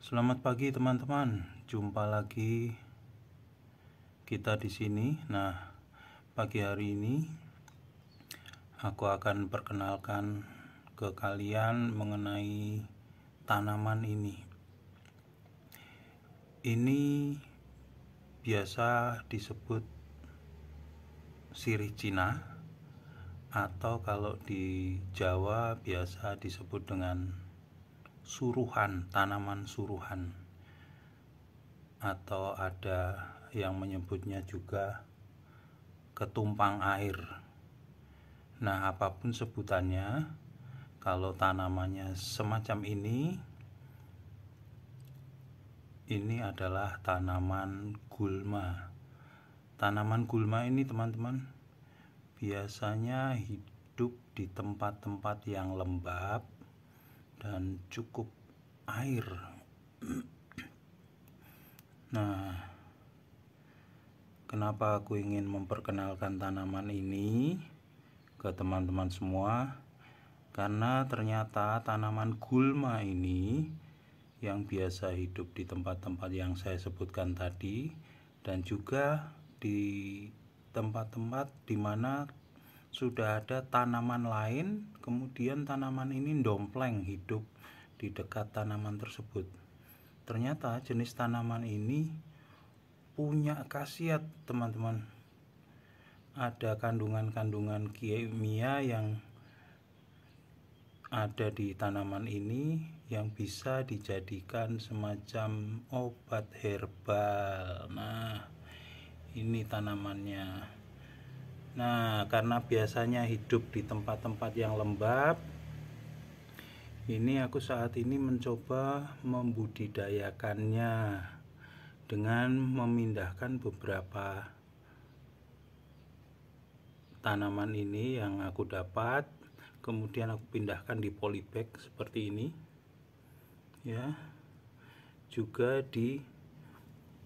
Selamat pagi teman-teman. Jumpa lagi kita di sini. Nah, pagi hari ini aku akan perkenalkan ke kalian mengenai tanaman ini. Ini biasa disebut sirih Cina, atau kalau di Jawa biasa disebut dengan suruhan, tanaman suruhan, atau ada yang menyebutnya juga ketumpang air. Nah, apapun sebutannya, kalau tanamannya semacam ini adalah tanaman gulma. Tanaman gulma ini teman-teman biasanya hidup di tempat-tempat yang lembab dan cukup air. Nah, kenapa aku ingin memperkenalkan tanaman ini ke teman-teman semua? Karena ternyata tanaman gulma ini yang biasa hidup di tempat-tempat yang saya sebutkan tadi, dan juga di tempat-tempat di mana sudah ada tanaman lain, kemudian tanaman ini dompleng hidup di dekat tanaman tersebut. Ternyata jenis tanaman ini punya khasiat, teman-teman. Ada kandungan-kandungan kimia yang ada di tanaman ini yang bisa dijadikan semacam obat herbal. Nah, ini tanamannya. Nah, karena biasanya hidup di tempat-tempat yang lembab, ini aku saat ini mencoba membudidayakannya dengan memindahkan beberapa tanaman ini yang aku dapat, kemudian aku pindahkan di polybag seperti ini, ya, juga di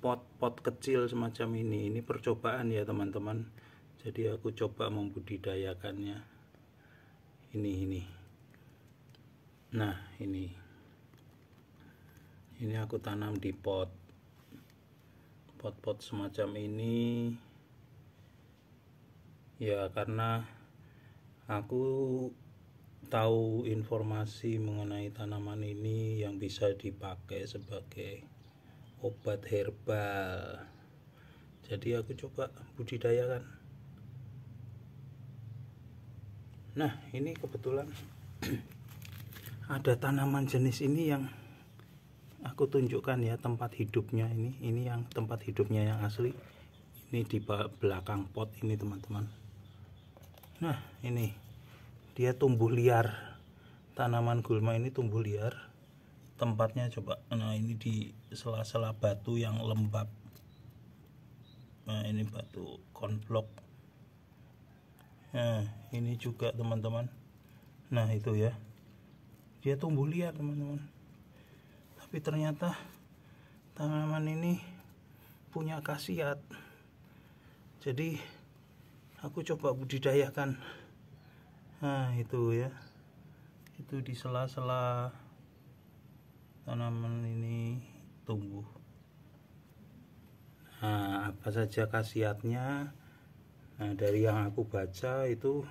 pot-pot kecil semacam ini. Ini percobaan ya teman-teman. Jadi aku coba membudidayakannya. Ini. Nah, ini aku tanam di pot-pot semacam ini. Ya, karena aku tahu informasi mengenai tanaman ini yang bisa dipakai sebagai obat herbal. Jadi aku coba budidayakan. Nah, ini kebetulan ada tanaman jenis ini yang aku tunjukkan ya tempat hidupnya ini. Ini yang tempat hidupnya yang asli. Ini di belakang pot ini, teman-teman. Nah, ini dia tumbuh liar. Tanaman gulma ini tumbuh liar. Tempatnya coba. Nah, ini di sela-sela batu yang lembab. Nah, ini batu konblok. Nah, ini juga teman-teman. Nah, itu ya. Dia tumbuh liar, teman-teman. Tapi ternyata tanaman ini punya khasiat. Jadi aku coba budidayakan. Nah, itu ya. Itu di sela-sela tanaman ini tumbuh. Nah, apa saja khasiatnya? Nah, dari yang aku baca itu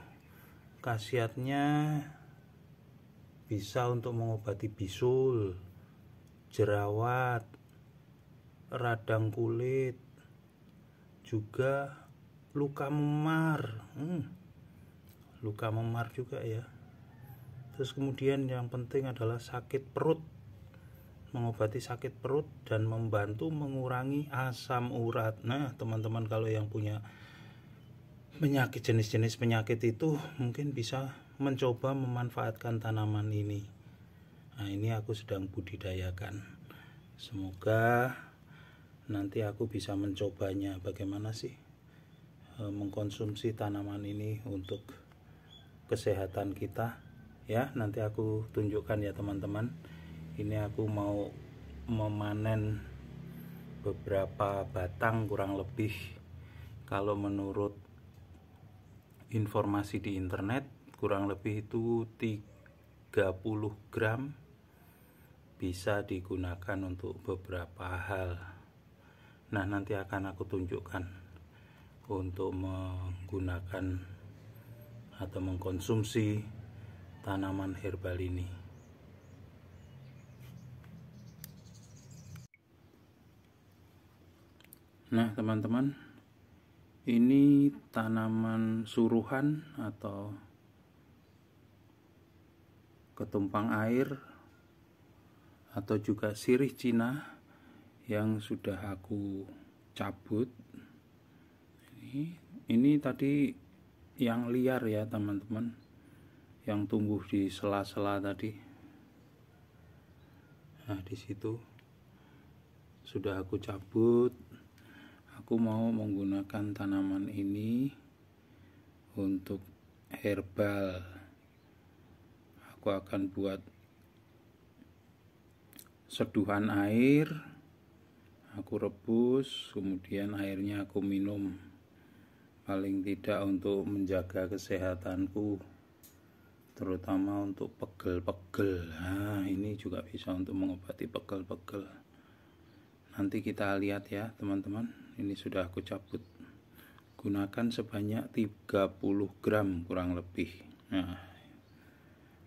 khasiatnya bisa untuk mengobati bisul, jerawat, radang kulit, juga luka memar. Luka memar juga ya. Terus kemudian yang penting adalah sakit perut, mengobati sakit perut dan membantu mengurangi asam urat. Nah, teman-teman kalau yang punya penyakit, jenis-jenis penyakit itu mungkin bisa mencoba memanfaatkan tanaman ini. Nah, ini aku sedang budidayakan. Semoga nanti aku bisa mencobanya bagaimana sih mengkonsumsi tanaman ini untuk kesehatan kita ya. Nanti aku tunjukkan ya teman-teman. Ini aku mau memanen beberapa batang, kurang lebih kalau menurut informasi di internet kurang lebih itu 30 gram bisa digunakan untuk beberapa hal. Nah, nanti akan aku tunjukkan untuk menggunakan atau mengkonsumsi tanaman herbal ini. Nah, teman-teman, ini tanaman suruhan atau ketumpang air atau juga sirih Cina yang sudah aku cabut. Ini tadi yang liar ya, teman-teman, yang tumbuh di sela-sela tadi. Nah, di situ sudah aku cabut. Aku mau menggunakan tanaman ini untuk herbal. Aku akan buat seduhan air, aku rebus, kemudian airnya aku minum. Paling tidak untuk menjaga kesehatanku, terutama untuk pegel-pegel. Nah, ini juga bisa untuk mengobati pegel-pegel. Nanti kita lihat ya, teman-teman. Ini sudah aku cabut. Gunakan sebanyak 30 gram kurang lebih. Nah,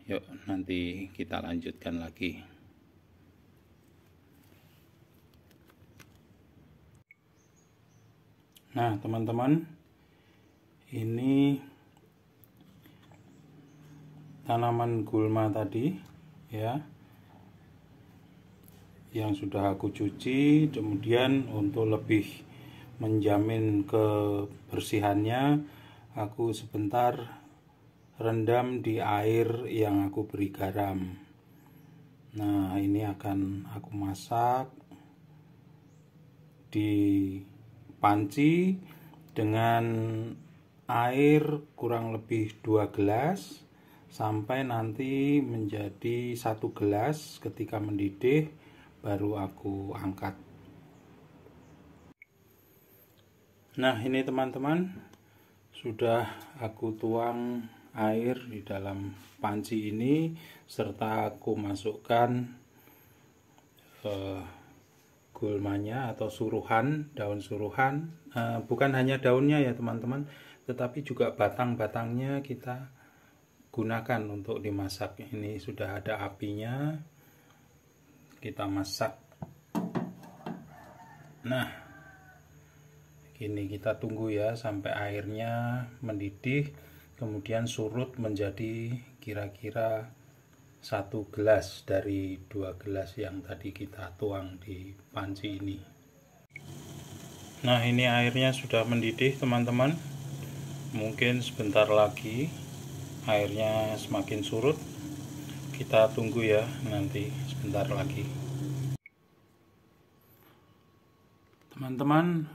yuk nanti kita lanjutkan lagi. Nah, teman-teman, ini tanaman gulma tadi ya, yang sudah aku cuci. Kemudian untuk lebih menjamin kebersihannya, aku sebentar rendam di air yang aku beri garam. Nah, ini akan aku masak di panci dengan air kurang lebih 2 gelas sampai nanti menjadi 1 gelas. Ketika mendidih baru aku angkat. Nah, ini teman-teman, sudah aku tuang air di dalam panci ini, serta aku masukkan gulmanya atau suruhan, daun suruhan. Bukan hanya daunnya ya teman-teman, tetapi juga batang-batangnya kita gunakan untuk dimasak. Ini sudah ada apinya, kita masak. Nah, ini kita tunggu ya sampai airnya mendidih, kemudian surut menjadi kira-kira 1 gelas dari 2 gelas yang tadi kita tuang di panci ini. Nah, ini airnya sudah mendidih teman-teman. Mungkin sebentar lagi airnya semakin surut. Kita tunggu ya, nanti sebentar lagi. Teman-teman,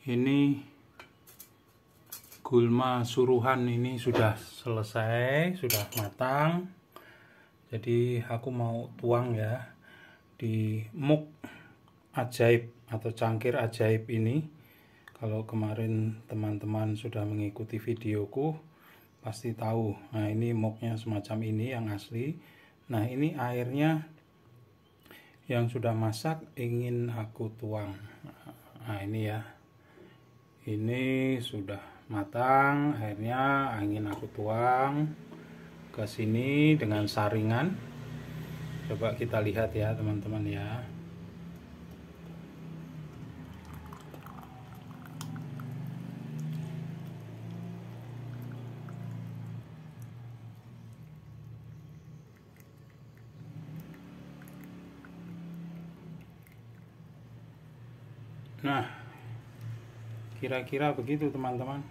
ini gulma suruhan ini sudah selesai, sudah matang. Jadi aku mau tuang ya di mug ajaib atau cangkir ajaib ini. Kalau kemarin teman-teman sudah mengikuti videoku pasti tahu. Nah, ini mugnya semacam ini yang asli. Nah, ini airnya yang sudah masak ingin aku tuang. Nah, ini ya. Ini sudah matang, airnya ingin aku tuang ke sini dengan saringan. Coba kita lihat ya teman-teman ya. Nah, kira-kira begitu teman-teman.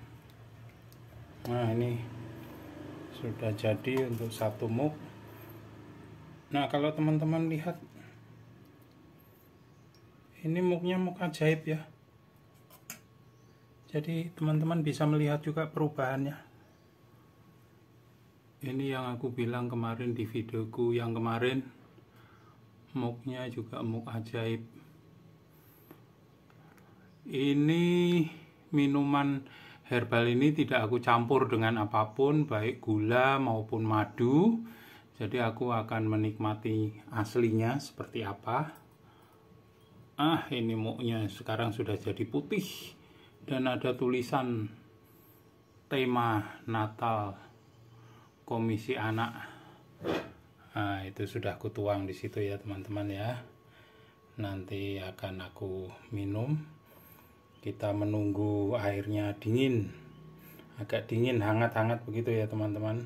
Nah, ini sudah jadi untuk 1 mug. Nah, kalau teman-teman lihat, ini mugnya mug ajaib ya. Jadi teman-teman bisa melihat juga perubahannya. Ini yang aku bilang kemarin di videoku yang kemarin, mugnya juga mug ajaib. Ini minuman herbal ini tidak aku campur dengan apapun, baik gula maupun madu. Jadi aku akan menikmati aslinya seperti apa. Ini muknya sekarang sudah jadi putih dan ada tulisan tema Natal Komisi Anak. Itu sudah aku tuang di situ ya teman-teman ya. Nanti akan aku minum. Kita menunggu airnya dingin, agak dingin, hangat-hangat begitu ya teman-teman.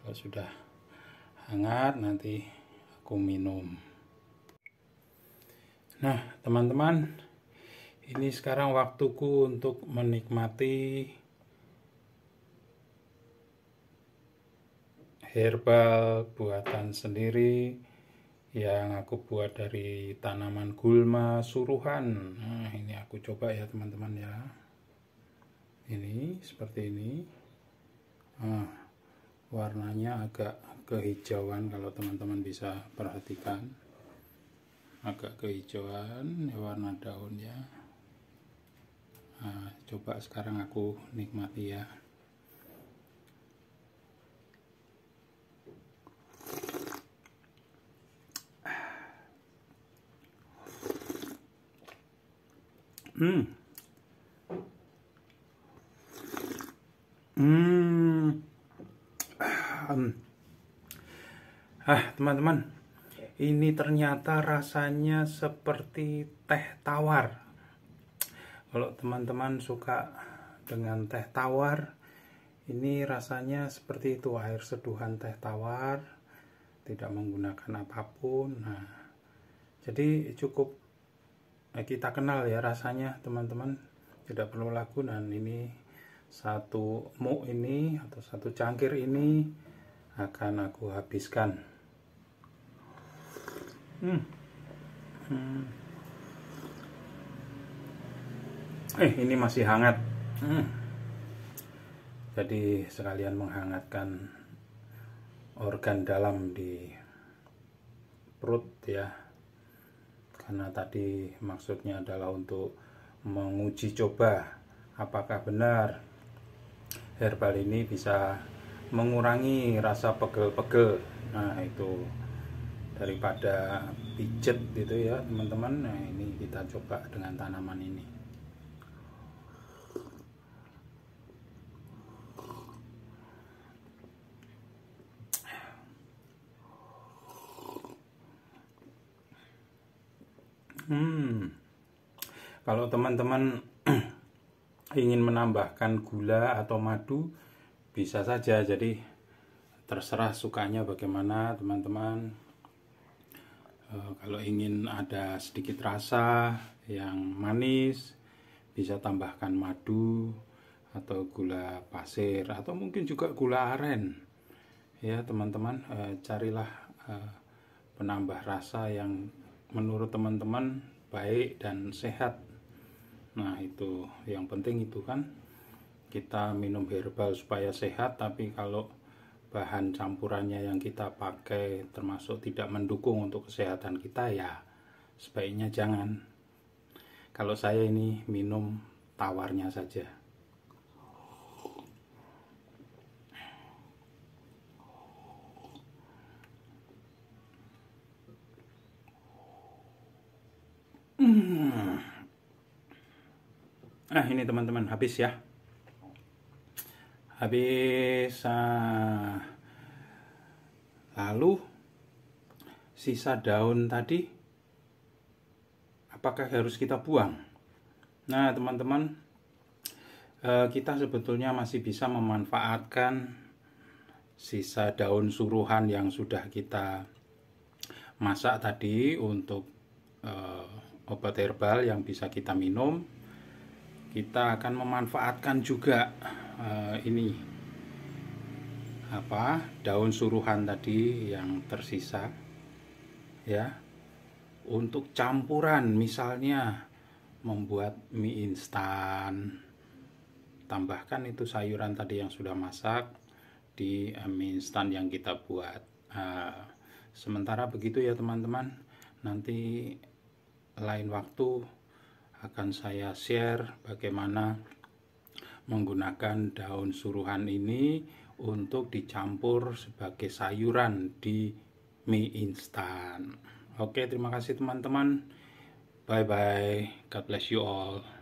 Kalau sudah hangat nanti aku minum. Nah teman-teman, ini sekarang waktuku untuk menikmati herbal buatan sendiri yang aku buat dari tanaman gulma suruhan. Nah ini aku coba ya teman-teman ya. Ini seperti ini. Warnanya agak kehijauan kalau teman-teman bisa perhatikan. Agak kehijauan ya warna daunnya. Coba sekarang aku nikmati ya. Teman-teman, ini ternyata rasanya seperti teh tawar. Kalau teman-teman suka dengan teh tawar, ini rasanya seperti itu, air seduhan teh tawar, tidak menggunakan apapun. Nah, jadi cukup kita kenal ya rasanya teman-teman, tidak perlu lagu. Dan ini satu muk ini atau satu cangkir ini akan aku habiskan. Ini masih hangat. Jadi sekalian menghangatkan organ dalam di perut ya. Karena tadi maksudnya adalah untuk menguji coba apakah benar herbal ini bisa mengurangi rasa pegel-pegel. Nah itu daripada pijet gitu ya teman-teman. Nah ini kita coba dengan tanaman ini. Kalau teman-teman ingin menambahkan gula atau madu bisa saja, jadi terserah sukanya bagaimana teman-teman. Kalau ingin ada sedikit rasa yang manis bisa tambahkan madu atau gula pasir atau mungkin juga gula aren ya teman-teman. Carilah penambah rasa yang menurut teman-teman baik dan sehat. Nah itu yang penting itu kan, kita minum herbal supaya sehat, tapi kalau bahan campurannya yang kita pakai termasuk tidak mendukung untuk kesehatan kita ya sebaiknya jangan. Kalau saya ini minum tawarnya saja. Ini teman-teman habis ya. Habis. Lalu sisa daun tadi apakah harus kita buang? Nah teman-teman, kita sebetulnya masih bisa memanfaatkan sisa daun suruhan yang sudah kita masak tadi untuk obat herbal yang bisa kita minum. Kita akan memanfaatkan juga ini daun suruhan tadi yang tersisa ya, untuk campuran, misalnya membuat mie instan, tambahkan itu sayuran tadi yang sudah masak di mie instan yang kita buat. Sementara begitu ya teman-teman, nanti lain waktu akan saya share bagaimana menggunakan daun suruhan ini untuk dicampur sebagai sayuran di mie instan. Oke, terima kasih teman-teman. Bye bye. God bless you all.